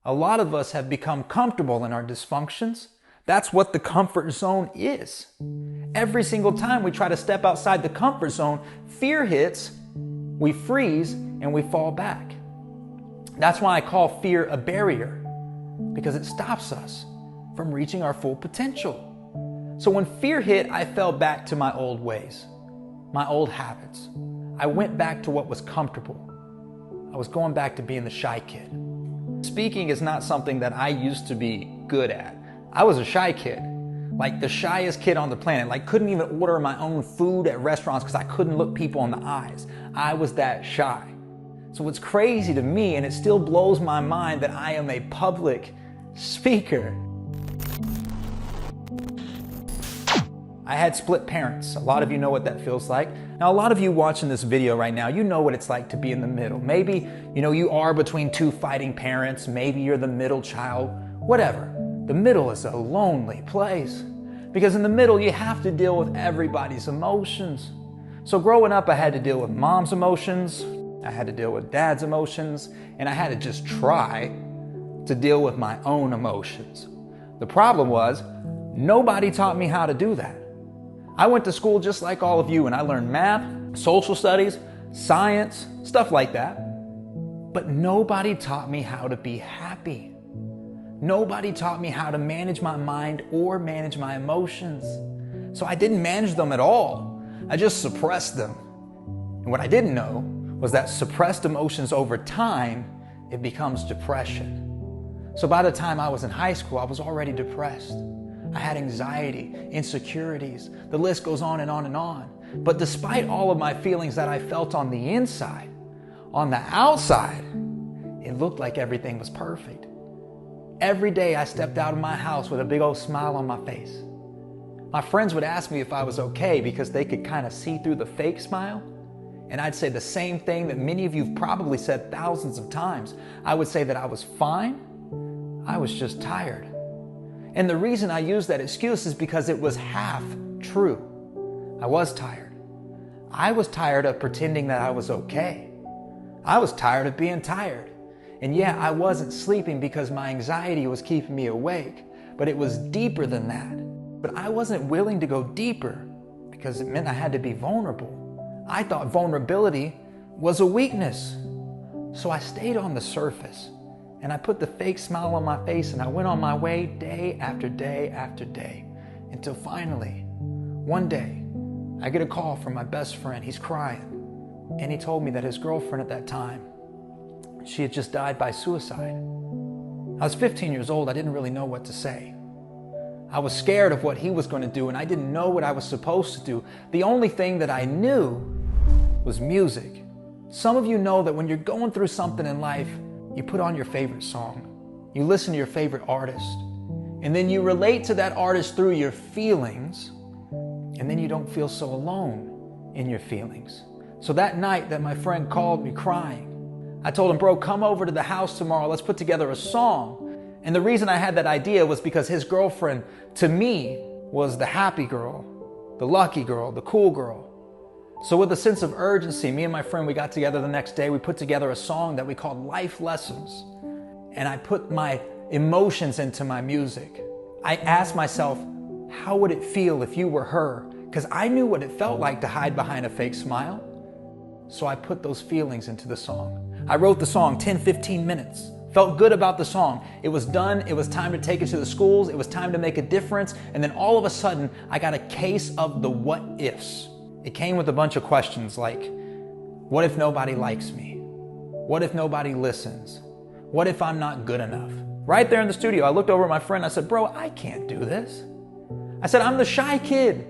A lot of us have become comfortable in our dysfunctions. That's what the comfort zone is. Every single time we try to step outside the comfort zone, fear hits, we freeze, and we fall back. That's why I call fear a barrier, because it stops us from reaching our full potential. So when fear hit, I fell back to my old ways, my old habits. I went back to what was comfortable. I was going back to being the shy kid. Speaking is not something that I used to be good at. I was a shy kid, like the shyest kid on the planet, like couldn't even order my own food at restaurants because I couldn't look people in the eyes. I was that shy. So it's crazy to me, and it still blows my mind, that I am a public speaker. I had split parents. A lot of you know what that feels like. Now, a lot of you watching this video right now, you know what it's like to be in the middle. Maybe, you are between two fighting parents. Maybe you're the middle child, whatever. The middle is a lonely place, because in the middle, you have to deal with everybody's emotions. So growing up, I had to deal with mom's emotions, I had to deal with dad's emotions, and I had to just try to deal with my own emotions. The problem was, nobody taught me how to do that. I went to school just like all of you, and I learned math, social studies, science, stuff like that. But nobody taught me how to be happy. Nobody taught me how to manage my mind or manage my emotions. So I didn't manage them at all. I just suppressed them. And what I didn't know was that suppressed emotions over time, it becomes depression. So by the time I was in high school, I was already depressed. I had anxiety, insecurities, the list goes on and on and on. But despite all of my feelings that I felt on the inside, on the outside, it looked like everything was perfect. Every day I stepped out of my house with a big old smile on my face. My friends would ask me if I was okay because they could kind of see through the fake smile. And I'd say the same thing that many of you have probably said thousands of times. I would say that I was fine, I was just tired. And the reason I use that excuse is because it was half true. I was tired. I was tired of pretending that I was okay. I was tired of being tired. And yeah, I wasn't sleeping because my anxiety was keeping me awake, but it was deeper than that. But I wasn't willing to go deeper because it meant I had to be vulnerable. I thought vulnerability was a weakness. So I stayed on the surface, and I put the fake smile on my face, and I went on my way day after day after day, until finally, one day, I get a call from my best friend. He's crying, and he told me that his girlfriend at that time, she had just died by suicide. I was 15 years old. I didn't really know what to say. I was scared of what he was going to do, and I didn't know what I was supposed to do. The only thing that I knew was music. Some of you know that when you're going through something in life, you put on your favorite song. You listen to your favorite artist, and then you relate to that artist through your feelings, and then you don't feel so alone in your feelings. So that night that my friend called me crying, I told him, bro, come over to the house tomorrow. Let's put together a song. And the reason I had that idea was because his girlfriend, to me, was the happy girl, the lucky girl, the cool girl. So with a sense of urgency, me and my friend, we got together the next day. We put together a song that we called Life Lessons. And I put my emotions into my music. I asked myself, how would it feel if you were her? Because I knew what it felt like to hide behind a fake smile. So I put those feelings into the song. I wrote the song 10, 15 minutes. Felt good about the song. It was done. It was time to take it to the schools. It was time to make a difference. And then all of a sudden, I got a case of the what ifs. It came with a bunch of questions like, what if nobody likes me? What if nobody listens? What if I'm not good enough? Right there in the studio, I looked over at my friend. I said, bro, I can't do this. I said, I'm the shy kid.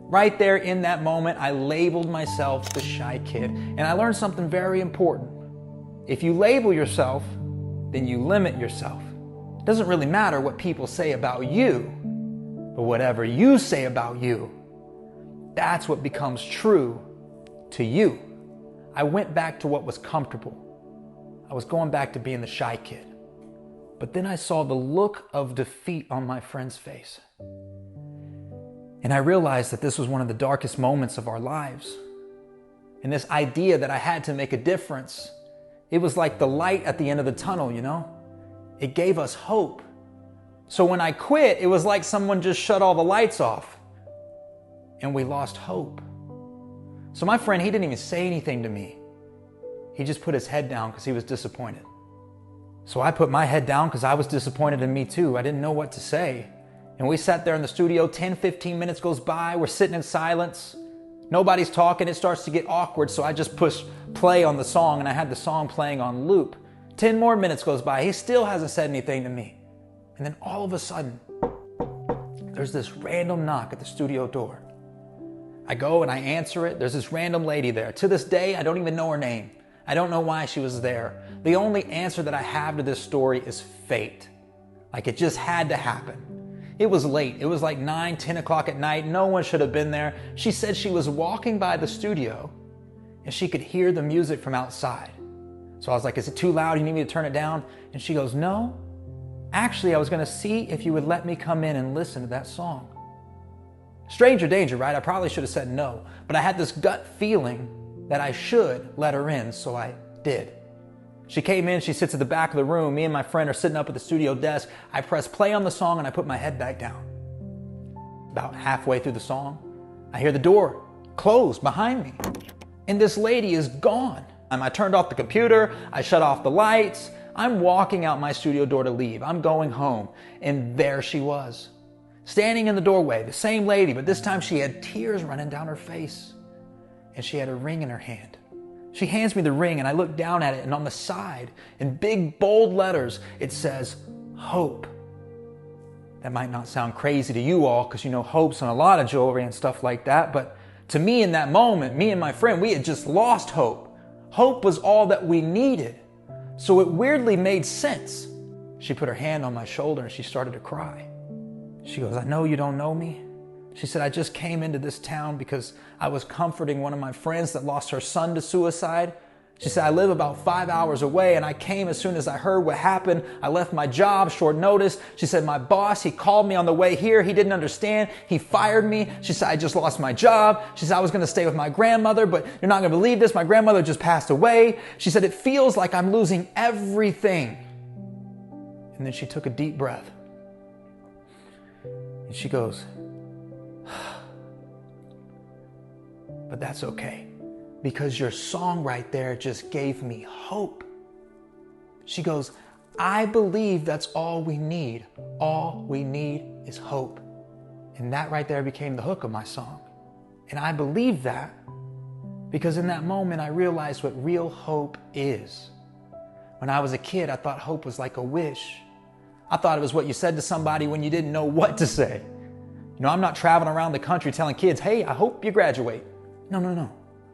Right there in that moment, I labeled myself the shy kid. And I learned something very important. If you label yourself, then you limit yourself. It doesn't really matter what people say about you, but whatever you say about you, that's what becomes true to you. I went back to what was comfortable. I was going back to being the shy kid. But then I saw the look of defeat on my friend's face. And I realized that this was one of the darkest moments of our lives. And this idea that I had to make a difference, it was like the light at the end of the tunnel, It gave us hope. So when I quit, it was like someone just shut all the lights off and we lost hope. So my friend, he didn't even say anything to me. He just put his head down because he was disappointed. So I put my head down because I was disappointed in me too. I didn't know what to say. And we sat there in the studio, 10, 15 minutes goes by. We're sitting in silence. Nobody's talking. It starts to get awkward. So I just push play on the song and I had the song playing on loop. 10 more minutes goes by. He still hasn't said anything to me. And then all of a sudden, there's this random knock at the studio door. I go and I answer it. There's this random lady there. To this day, I don't even know her name. I don't know why she was there. The only answer that I have to this story is fate. Like it just had to happen. It was late. It was like 9, 10 o'clock at night. No one should have been there. She said she was walking by the studio and she could hear the music from outside. So I was like, is it too loud? You need me to turn it down? And she goes, no. Actually, I was going to see if you would let me come in and listen to that song. Stranger danger, right? I probably should have said no, but I had this gut feeling that I should let her in, so I did. She came in, she sits at the back of the room. Me and my friend are sitting up at the studio desk. I press play on the song and I put my head back down. About halfway through the song, I hear the door close behind me and this lady is gone. I turned off the computer, I shut off the lights. I'm walking out my studio door to leave. I'm going home and there she was. Standing in the doorway, the same lady, but this time she had tears running down her face and she had a ring in her hand. She hands me the ring and I look down at it and on the side, in big bold letters, it says, hope. That might not sound crazy to you all because you know hope's on a lot of jewelry and stuff like that, but to me in that moment, me and my friend, we had just lost hope. Hope was all that we needed. So it weirdly made sense. She put her hand on my shoulder and she started to cry. She goes, I know you don't know me. She said, I just came into this town because I was comforting one of my friends that lost her son to suicide. She said, I live about 5 hours away and I came as soon as I heard what happened. I left my job short notice. She said, my boss, he called me on the way here. He didn't understand. He fired me. She said, I just lost my job. She said, I was going to stay with my grandmother, but you're not going to believe this. My grandmother just passed away. She said, it feels like I'm losing everything. And then she took a deep breath. And she goes, but that's okay. Because your song right there just gave me hope. She goes, I believe that's all we need. All we need is hope. And that right there became the hook of my song. And I believe that because in that moment I realized what real hope is. When I was a kid, I thought hope was like a wish. I thought it was what you said to somebody when you didn't know what to say. You know, I'm not traveling around the country telling kids, hey, I hope you graduate. No.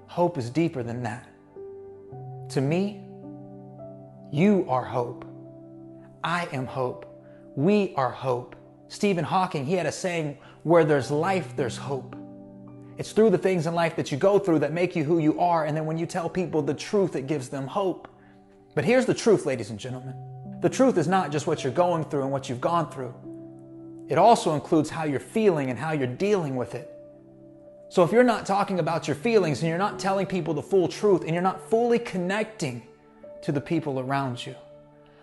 Hope is deeper than that. To me, you are hope. I am hope. We are hope. Stephen Hawking, he had a saying, where there's life, there's hope. It's through the things in life that you go through that make you who you are, and then when you tell people the truth, it gives them hope. But here's the truth, ladies and gentlemen. The truth is not just what you're going through and what you've gone through. It also includes how you're feeling and how you're dealing with it. So if you're not talking about your feelings and you're not telling people the full truth and you're not fully connecting to the people around you,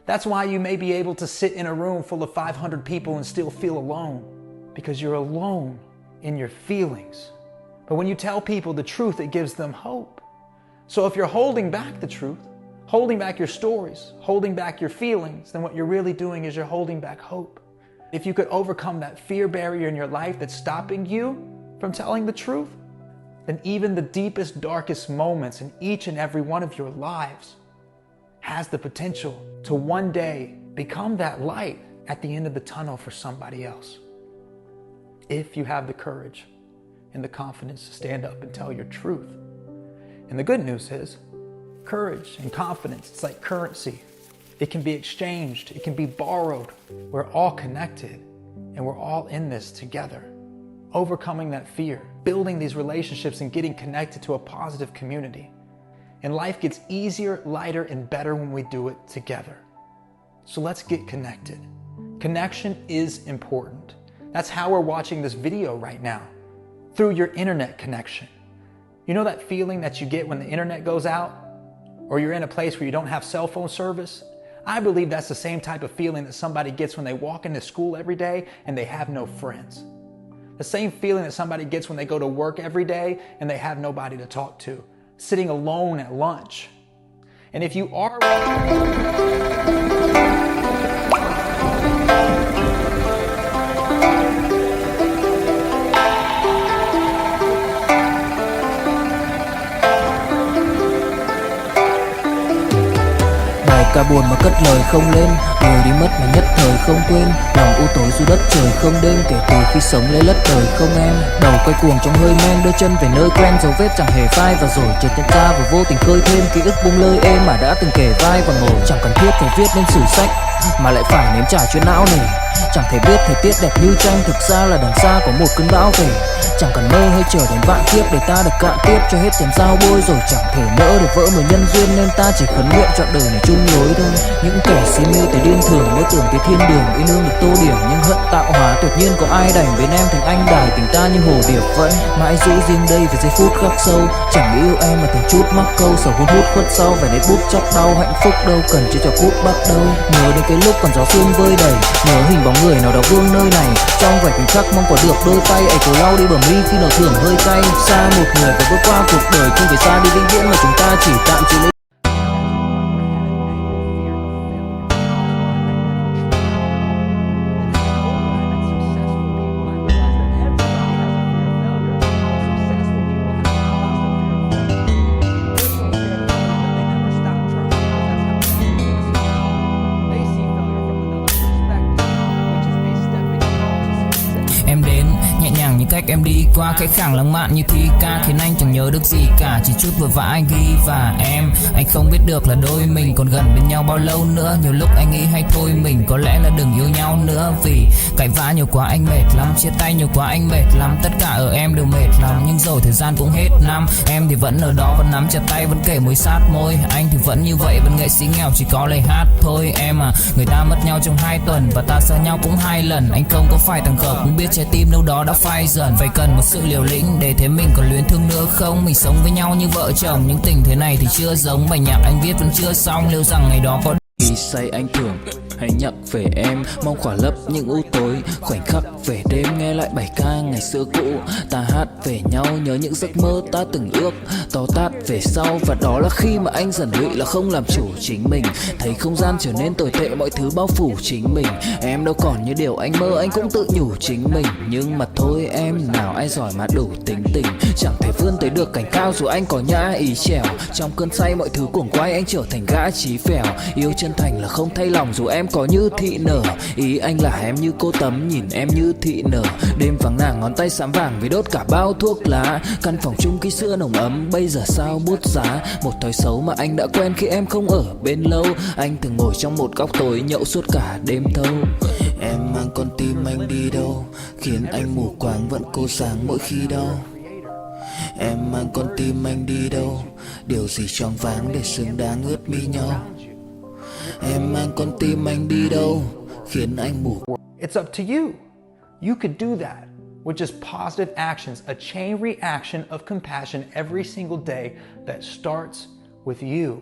that's why you may be able to sit in a room full of 500 people and still feel alone, because you're alone in your feelings. But when you tell people the truth, it gives them hope. So if you're holding back the truth, holding back your stories, holding back your feelings, then what you're really doing is you're holding back hope. If you could overcome that fear barrier in your life that's stopping you from telling the truth, then even the deepest, darkest moments in each and every one of your lives has the potential to one day become that light at the end of the tunnel for somebody else. If you have the courage and the confidence to stand up and tell your truth. And the good news is, courage and confidence, it's like currency. It can be exchanged, it can be borrowed. We're all connected and we're all in this together. Overcoming that fear, building these relationships and getting connected to a positive community. And life gets easier, lighter, and better when we do it together. So let's get connected. Connection is important. That's how we're watching this video right now, through your internet connection. You know that feeling that you get when the internet goes out? Or you're in a place where you don't have cell phone service? I believe that's the same type of feeling that somebody gets when they walk into school every day and they have no friends. The same feeling that somebody gets when they go to work every day and they have nobody to talk to, sitting alone at lunch. And if you are Cả buồn mà cất lời không lên, người đi mất mà nhất thời không quên. Lòng u tối dù đất trời không đêm, kể từ khi sống lấy lất đời không em. Đầu quay cuồng trong hơi men, đưa chân về nơi quen, dấu vết chẳng hề phai. Và rồi chợt nhận ra và vô tình khơi thêm ký ức bung lơi êm mà đã từng kể vai và ngồi. Chẳng cần thiết phải viết nên sử sách mà lại phải nếm trải chuyện não nề. Chẳng thể biết thời tiết đẹp như tranh, thực ra là đằng xa có một cơn bão về. Chẳng cần mơ hay chờ đến vạn kiếp để ta được cạn tiếp cho hết tiền giao bôi. Rồi chẳng thể nỡ để vỡ một nhân duyên nên ta chỉ khấn nguyện chọn đời này chung lối thôi. Những kẻ si mê tới điên thường mơ tưởng tới thiên đường yêu nương được tô điểm, nhưng hận tạo hóa tuyệt nhiên có ai đành bên em thành anh đài tình ta như hồ điệp vẫn mãi giữ riêng đây về giây phút khắc sâu. Chẳng yêu em mà từng chút mắc câu sầu hun hút khuất sau vẻ nét bút chót đau hạnh phúc đâu cần chỉ cho phút bắt đầu. Nhớ đến cái lúc còn gió sương vơi đầy, nhớ hình bóng người nào đó vương nơi này. Trong vài khoảnh khắc mong có được đôi tay ấy cố lau đi bờ mi khi nào thưởng hơi cay. Xa một người và bước qua cuộc đời không phải xa đi vĩnh viễn mà chúng ta chỉ tạm chỉ lấy. Cách em đi qua cái khẳng lãng mạn như thi ca khiến anh chẳng nhớ được gì cả, chỉ chút vừa vã anh ghi và anh không biết được là đôi mình còn gần bên nhau bao lâu nữa. Nhiều lúc anh nghĩ hay thôi mình có lẽ là đừng yêu nhau nữa, vì cãi vã nhiều quá anh mệt lắm, chia tay nhiều quá anh mệt lắm, tất cả ở em đều mệt lắm. Nhưng rồi thời gian cũng hết năm, em thì vẫn ở đó vẫn nắm chặt tay vẫn kể môi sát môi, anh thì vẫn như vậy vẫn nghệ sĩ nghèo chỉ có lời hát thôi. Em à, người ta mất nhau trong 2 tuần và ta xa nhau cũng 2 lần, anh không có phải thằng khờ cũng biết trái tim đâu đó đã phai dần. Phải cần một sự liều lĩnh để thấy mình còn luyến thương nữa không. Mình sống với nhau như vợ chồng, những tình thế này thì chưa giống. Bài nhạc anh viết vẫn chưa xong, liệu rằng ngày đó có khi say anh thường hãy nhắc về em, mong khỏa lấp những u tối khoảnh khắc về đêm. Nghe lại bài ca ngày xưa cũ ta hát về nhau, nhớ những giấc mơ ta từng ước to tát về sau. Và đó là khi mà anh dần lụy là không làm chủ chính mình, thấy không gian trở nên tồi tệ, mọi thứ bao phủ chính mình. Em đâu còn như điều anh mơ, anh cũng tự nhủ chính mình. Nhưng mà thôi em, nào ai giỏi mà đủ tính tình, chẳng thể vươn tới được cành cao dù anh có nhã ý trèo. Trong cơn say mọi thứ cuồng quay anh trở thành gã chí phèo, yêu chân thành là không thay lòng dù em có như thị nở. Ý anh là em như cô Tấm nhìn em như thị nở. Đêm vắng nàng ngón tay xám vàng vì đốt cả bao thuốc lá. Căn phòng chung khi xưa nồng ấm bây giờ sao bút giá. Một thói xấu mà anh đã quen khi em không ở bên lâu. Anh thường ngồi trong một góc tối nhậu suốt cả đêm thâu. Em mang con tim anh đi đâu, khiến anh mù quáng vẫn cố sáng mỗi khi đau. Em mang con tim anh đi đâu, điều gì choáng váng để xứng đáng ướt mi nhau. Em mang con tim anh đi đâu, khiến anh mù. It's up to you. You could do that with just positive actions, a chain reaction of compassion every single day that starts with you.